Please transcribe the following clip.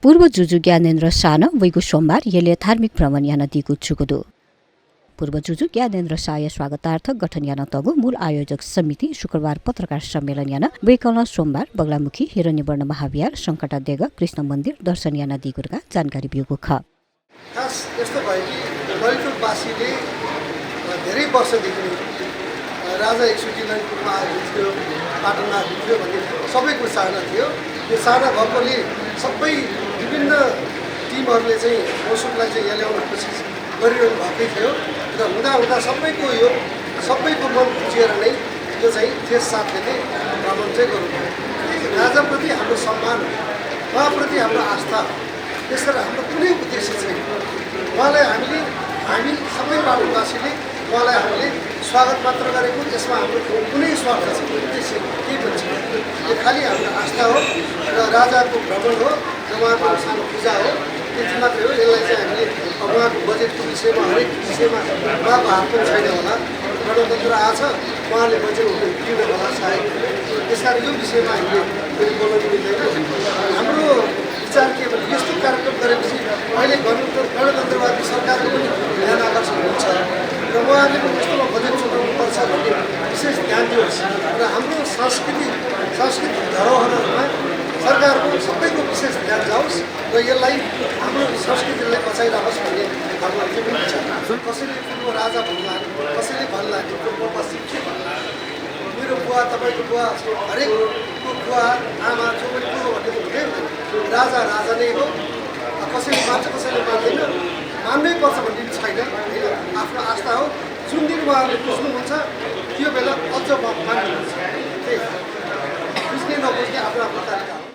पूर्व जुजु ज्ञानेन्द्र शाह वैगु सोमबार येले धार्मिक भ्रमण याना दिगु छुगुदु पूर्व जुजु ज्ञानेन्द्र शाह स्वागतार्थ गठन याना तगु मूल आयोजक समिति शुक्रबार पत्रकार सम्मेलन याना बैकल सोमबार बगलामुखी हिरण्यवर्ण महाविहार शंकटादेग कृष्ण मन्दिर दर्शन याना दिगुरका जानकारी बिउगु ख खास यस्तो भयो कि ललितपुरवासीले धेरै वर्षदेखि राजा एकचोटिलाई रूपमा आएको पाटनमा थियो भन्ने सबैको चाहना थियो। यो चाहना भएकोले सबै विभिन्न टिमहरूले चाहिँ मौसुमलाई चाहिँ यहाँ ल्याउन कोसिस गरिरहनु भएकै थियो र हुँदा सबैको मन बुझेर नै यो चाहिँ त्यस साथले नै भ्रमण चाहिँ गर्नुभयो। राजाप्रति हाम्रो सम्मान, उहाँप्रति हाम्रो आस्था, त्यसरी हाम्रो कुनै उद्देश्य छैन। उहाँलाई हामी सबै पाटनवासीले उहाँलाई हामीले स्वागत मात्र गरेको, त्यसमा हाम्रो कुनै स्वार्थ छैन, उद्देश्य केही पनि छैन। यो खालि हाम्रो आस्था हो र राजाको भ्रमण हो र उहाँको सानो पूजा हो, त्यति मात्रै हो। यसलाई चाहिँ हामीले उहाँको बजेटको विषयमा हरेक विषयमा उहाँको हात पनि छैन होला। गणतन्त्र आछ, उहाँले बजेट दिनु होला सायद, त्यस कारण यो विषयमा हामीले बोल्न मिल्दैन। हाम्रो विचार के भने यस्तो कार्यक्रम गरेपछि अहिले गणतन्त्रवादी सरकारको पनि ध्यान आकर्षण हुन्छ र उहाँले पनि यस्तोमा बजेट छुट्याउनुपर्छ भन्ने विशेष ध्यान दियोस् र हाम्रो सांस्कृतिक धरोहरहरूमा सरकारको सबैको विशेष ध्यान जाओस् र यसलाई हाम्रो संस्कृतिलाई बचाइराखोस् भन्ने हाम्रो त्यो पनि विचार। कसैले पूर्व राजा भन्ला, कसैले भन्ला पूर्व पश्चिम के भन्ला, मेरो बुवा, तपाईँको बुवा, हरेकको बुवा आमा जो पनि पूर्व भन्ने हुँदै हुँदैन। राजा नै हो, कसैले मान्छ कसैले मान्दैन, मान्नै पर्छ भन्ने छैन होइन। आफ्नो आस्था हो, जुन दिन उहाँहरूले बुझ्नुहुन्छ त्यो बेला अझ मान्नुहुन्छ। त्यही बुझ्ने नबुझ्ने आफ्नो तरिका हो।